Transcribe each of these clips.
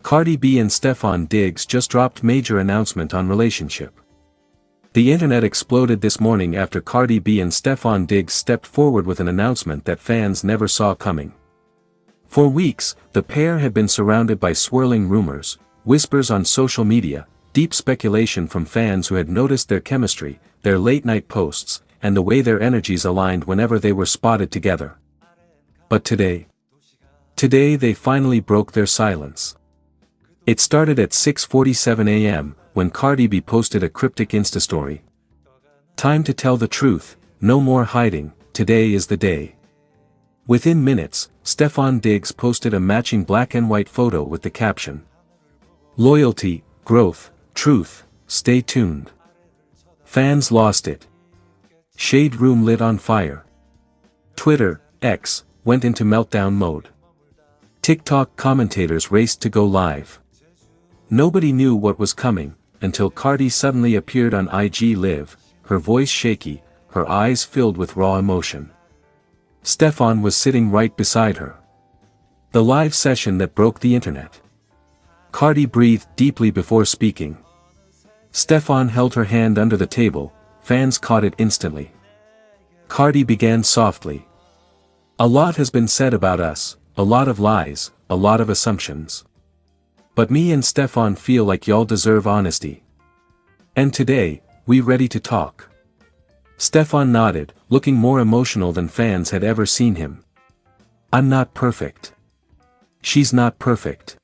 Cardi B and Stefon Diggs just dropped major announcement on relationship. The internet exploded this morning after Cardi B and Stefon Diggs stepped forward with an announcement that fans never saw coming. For weeks, the pair had been surrounded by swirling rumors, whispers on social media, deep speculation from fans who had noticed their chemistry, their late-night posts, and the way their energies aligned whenever they were spotted together. But today they finally broke their silence. It started at 6:47 a.m., when Cardi B posted a cryptic Insta story. "Time to tell the truth, no more hiding, today is the day." Within minutes, Stefon Diggs posted a matching black and white photo with the caption, "Loyalty, growth, truth, stay tuned." Fans lost it. Shade Room lit on fire. Twitter, X, went into meltdown mode. TikTok commentators raced to go live. Nobody knew what was coming, until Cardi suddenly appeared on IG Live, her voice shaky, her eyes filled with raw emotion. Stefon was sitting right beside her. The live session that broke the internet. Cardi breathed deeply before speaking. Stefon held her hand under the table, fans caught it instantly. Cardi began softly. "A lot has been said about us, a lot of lies, a lot of assumptions. But me and Stefon feel like y'all deserve honesty. And today, we ready to talk." Stefon nodded, looking more emotional than fans had ever seen him. "I'm not perfect. She's not perfect.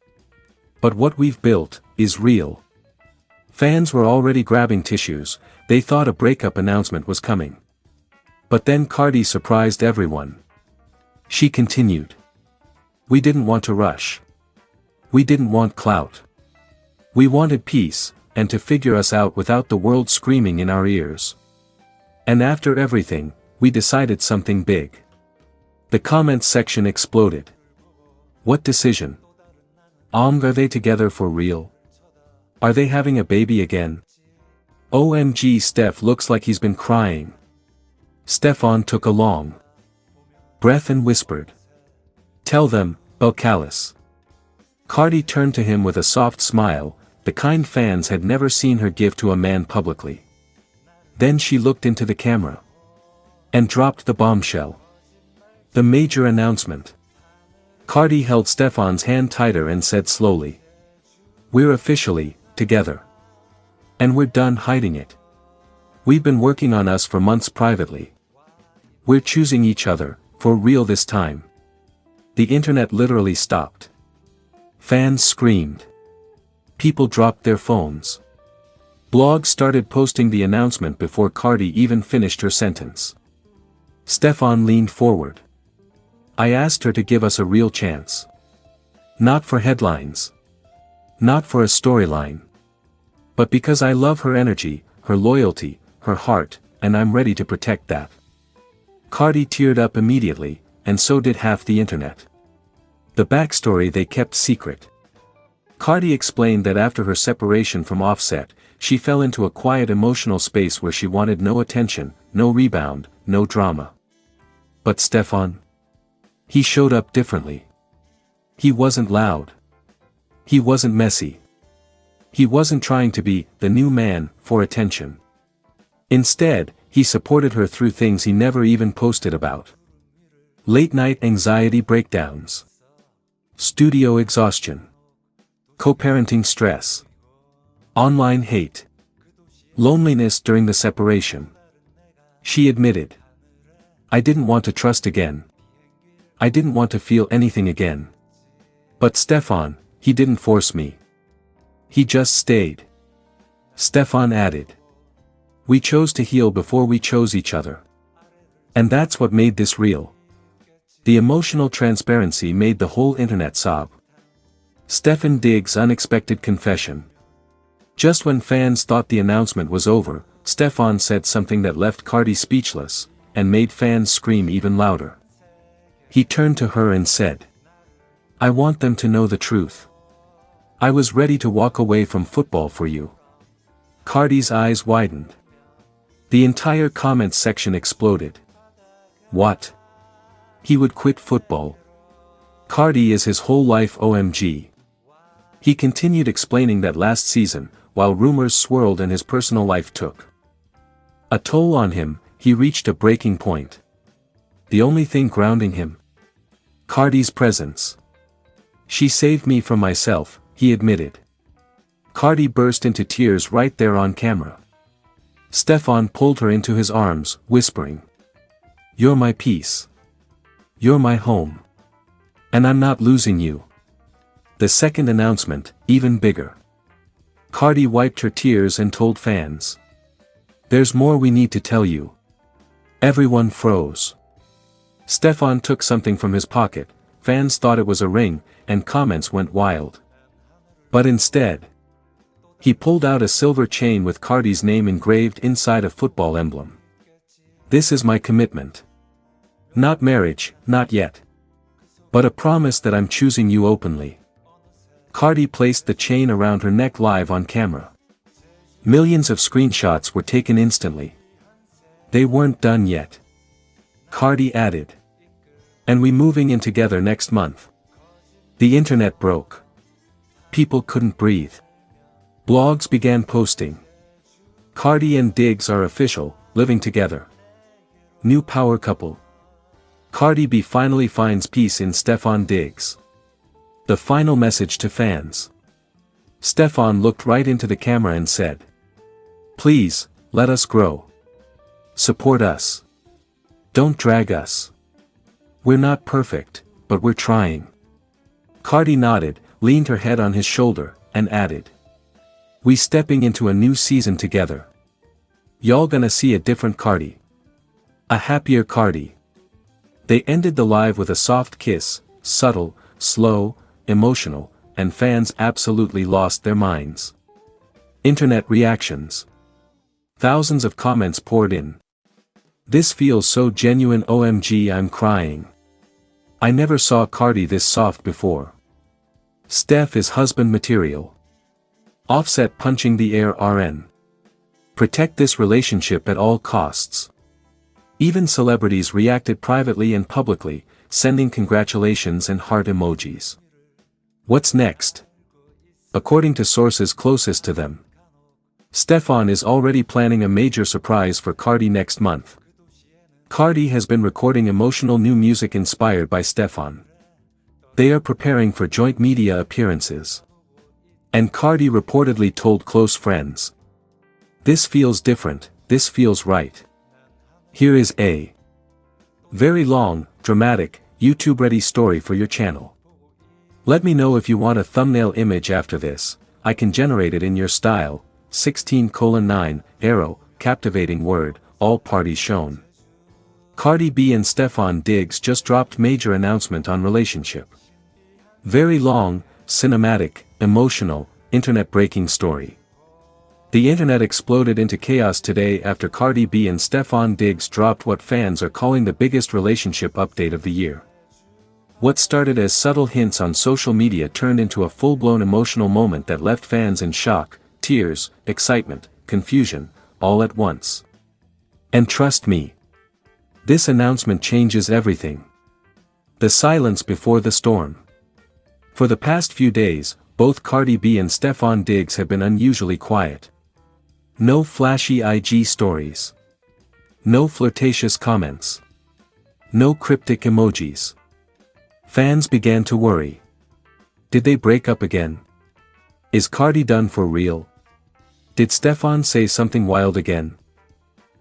But what we've built is real." Fans were already grabbing tissues, they thought a breakup announcement was coming. But then Cardi surprised everyone. She continued. "We didn't want to rush. We didn't want clout. We wanted peace, and to figure us out without the world screaming in our ears. And after everything, we decided something big." The comments section exploded. "What decision? Are they together for real? Are they having a baby again? OMG, Steph looks like he's been crying." Stefon took a long breath and whispered, "Tell them, Belcalis." Cardi turned to him with a soft smile, the kind fans had never seen her give to a man publicly. Then she looked into the camera. And dropped the bombshell. The major announcement. Cardi held Stefon's hand tighter and said slowly, "We're officially together. And we're done hiding it. We've been working on us for months privately. We're choosing each other, for real this time." The internet literally stopped. Fans screamed. People dropped their phones. Blogs started posting the announcement before Cardi even finished her sentence. Stefon leaned forward. "I asked her to give us a real chance. Not for headlines. Not for a storyline. But because I love her energy, her loyalty, her heart, and I'm ready to protect that." Cardi teared up immediately, and so did half the internet. The backstory they kept secret. Cardi explained that after her separation from Offset, she fell into a quiet emotional space where she wanted no attention, no rebound, no drama. But Stefon? He showed up differently. He wasn't loud. He wasn't messy. He wasn't trying to be the new man for attention. Instead, he supported her through things he never even posted about. Late-night anxiety breakdowns. Studio exhaustion. Co-parenting stress. Online hate. Loneliness during the separation. She admitted, "I didn't want to trust again. I didn't want to feel anything again. But Stefon, he didn't force me. He just stayed." Stefon added, "We chose to heal before we chose each other. And that's what made this real." The emotional transparency made the whole internet sob. Stefon Diggs' unexpected confession. Just when fans thought the announcement was over, Stefon said something that left Cardi speechless, and made fans scream even louder. He turned to her and said, "I want them to know the truth. I was ready to walk away from football for you." Cardi's eyes widened. The entire comments section exploded. What? He would quit football? Cardi is his whole life, OMG. He continued explaining that last season, while rumors swirled and his personal life took a toll on him, he reached a breaking point. The only thing grounding him? Cardi's presence. She saved me from myself, he admitted. Cardi burst into tears right there on camera. Stefon pulled her into his arms, whispering, "You're my peace. You're my home. And I'm not losing you." The second announcement, even bigger. Cardi wiped her tears and told fans, "There's more we need to tell you." Everyone froze. Stefon took something from his pocket, fans thought it was a ring, and comments went wild. But instead, he pulled out a silver chain with Cardi's name engraved inside a football emblem. "This is my commitment. Not marriage, not yet. But a promise that I'm choosing you openly." Cardi placed the chain around her neck live on camera. Millions of screenshots were taken instantly. They weren't done yet. Cardi added, "And we moving in together next month." The internet broke. People couldn't breathe. Blogs began posting. Cardi and Diggs are official, living together. New power couple. Cardi B finally finds peace in Stefon Diggs. The final message to fans. Stefon looked right into the camera and said, "Please, let us grow. Support us. Don't drag us. We're not perfect, but we're trying." Cardi nodded, leaned her head on his shoulder, and added, "We stepping into a new season together. Y'all gonna see a different Cardi. A happier Cardi." They ended the live with a soft kiss, subtle, slow, emotional, and fans absolutely lost their minds. Internet reactions. Thousands of comments poured in. "This feels so genuine, OMG, I'm crying. I never saw Cardi this soft before. Steph is husband material. Offset punching the air RN. Protect this relationship at all costs." Even celebrities reacted privately and publicly, sending congratulations and heart emojis. What's next? According to sources closest to them, Stefon is already planning a major surprise for Cardi next month. Cardi has been recording emotional new music inspired by Stefon. They are preparing for joint media appearances. And Cardi reportedly told close friends, "This feels different, this feels right." Here is a very long, dramatic, YouTube-ready story for your channel. Let me know if you want a thumbnail image after this. I can generate it in your style. 16:9, arrow, captivating word, all parties shown. Cardi B and Stefon Diggs just dropped major announcement on relationship. Very long, cinematic, emotional, internet-breaking story. The internet exploded into chaos today after Cardi B and Stefon Diggs dropped what fans are calling the biggest relationship update of the year. What started as subtle hints on social media turned into a full-blown emotional moment that left fans in shock, tears, excitement, confusion, all at once. And trust me, this announcement changes everything. The silence before the storm. For the past few days, both Cardi B and Stefon Diggs have been unusually quiet. No flashy IG stories. No flirtatious comments. No cryptic emojis. Fans began to worry. Did they break up again? Is Cardi done for real? Did Stefon say something wild again?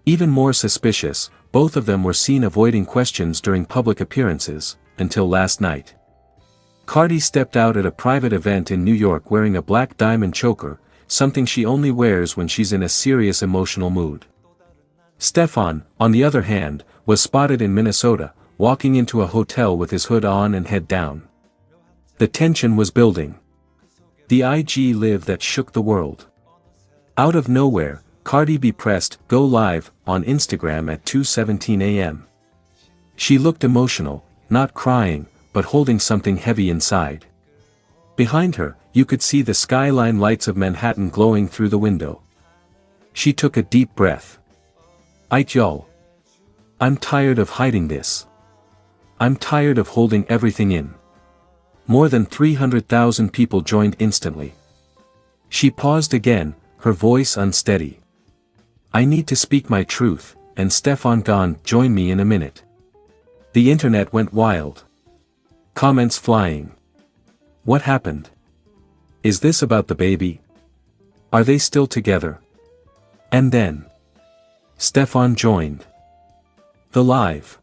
Even more suspicious, both of them were seen avoiding questions during public appearances, until last night. Cardi stepped out at a private event in New York wearing a black diamond choker, something she only wears when she's in a serious emotional mood. Stefon, on the other hand, was spotted in Minnesota, walking into a hotel with his hood on and head down. The tension was building. The IG live that shook the world. Out of nowhere, Cardi B pressed "Go Live" on Instagram at 2:17 a.m. She looked emotional, not crying, but holding something heavy inside. Behind her, you could see the skyline lights of Manhattan glowing through the window. She took a deep breath. "Aight y'all. I'm tired of hiding this. I'm tired of holding everything in. More than 300,000 people joined instantly. She paused again, her voice unsteady. I need to speak my truth, and Stefon gone, join me in a minute. The internet went wild. Comments flying. What happened? Is this about the baby? Are they still together? And then Stefon joined the live.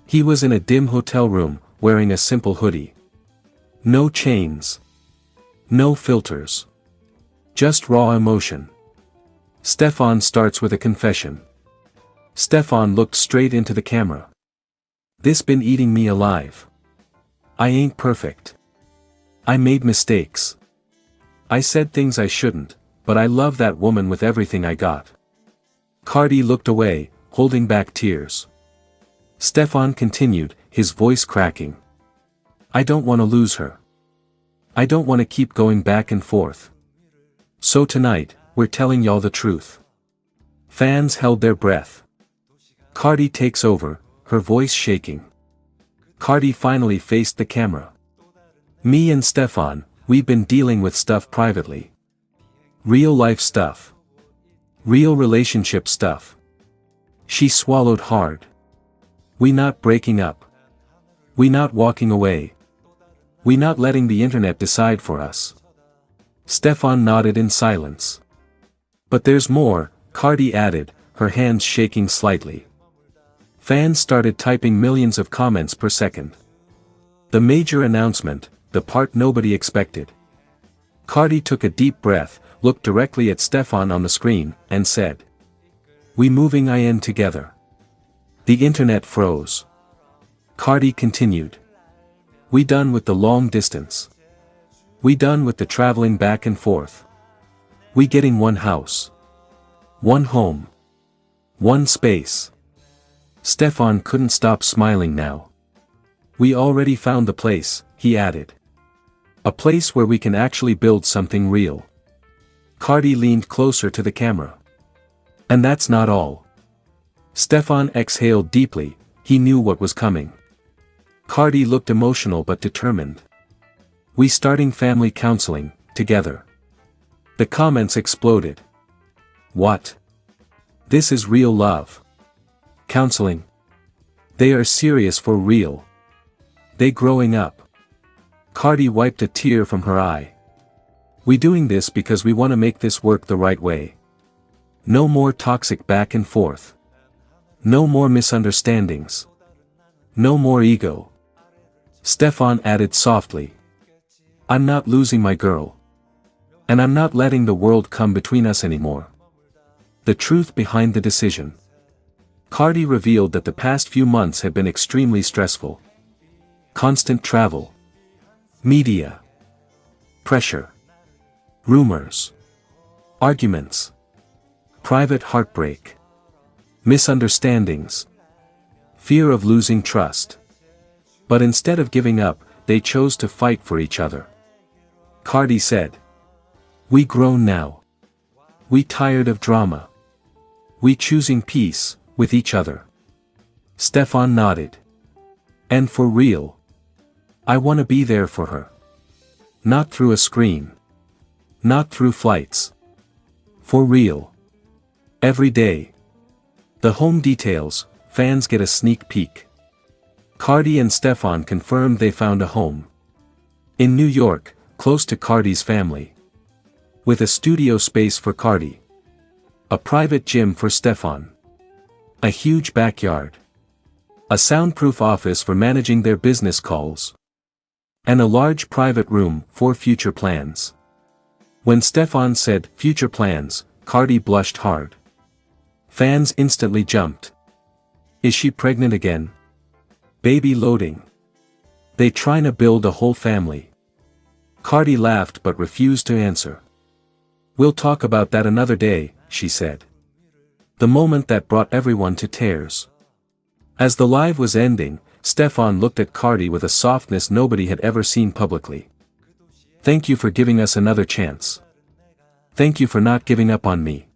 He was in a dim hotel room, wearing a simple hoodie. No chains. No filters. Just raw emotion. Stefon starts with a confession. Stefon looked straight into the camera. This been eating me alive. I ain't perfect. I made mistakes. I said things I shouldn't, but I love that woman with everything I got. Cardi looked away, holding back tears. Stefon continued, his voice cracking. I don't want to lose her. I don't want to keep going back and forth. So tonight, we're telling y'all the truth. Fans held their breath. Cardi takes over, her voice shaking. Cardi finally faced the camera. Me and Stefon, we've been dealing with stuff privately. Real life stuff. Real relationship stuff. She swallowed hard. We not breaking up. We not walking away. We not letting the internet decide for us. Stefon nodded in silence. But there's more, Cardi added, her hands shaking slightly. Fans started typing millions of comments per second. The major announcement, the part nobody expected. Cardi took a deep breath, looked directly at Stefon on the screen, and said, "We moving in together." The internet froze. Cardi continued. We done with the long distance. We done with the traveling back and forth. We getting one house. One home. One space. Stefon couldn't stop smiling now. We already found the place, he added. A place where we can actually build something real. Cardi leaned closer to the camera. And that's not all. Stefon exhaled deeply, he knew what was coming. Cardi looked emotional but determined. We starting family counseling, together. The comments exploded. What? This is real love. Counseling. They are serious for real. They growing up. Cardi wiped a tear from her eye. We doing this because we want to make this work the right way. No more toxic back and forth. No more misunderstandings. No more ego. Stefon added softly. I'm not losing my girl. And I'm not letting the world come between us anymore. The truth behind the decision. Cardi revealed that the past few months had been extremely stressful. Constant travel. Media. Pressure. Rumors. Arguments. Private heartbreak. Misunderstandings. Fear of losing trust. But instead of giving up, they chose to fight for each other. Cardi said. We grown now. We tired of drama. We choosing peace, with each other. Stefon nodded. And for real. I want to be there for her. Not through a screen. Not through flights. For real. Every day. The home details, fans get a sneak peek. Cardi and Stefon confirmed they found a home. In New York, close to Cardi's family. With a studio space for Cardi. A private gym for Stefon. A huge backyard. A soundproof office for managing their business calls. And a large private room for future plans. When Stefon said future plans, Cardi blushed hard. Fans instantly jumped. Is she pregnant again? Baby loading. They trying to build a whole family. Cardi laughed but refused to answer. We'll talk about that another day, she said. The moment that brought everyone to tears. As the live was ending, Stefon looked at Cardi with a softness nobody had ever seen publicly. Thank you for giving us another chance. Thank you for not giving up on me.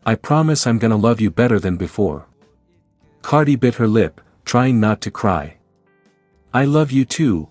I promise I'm gonna love you better than before. Cardi bit her lip, trying not to cry. I love you too,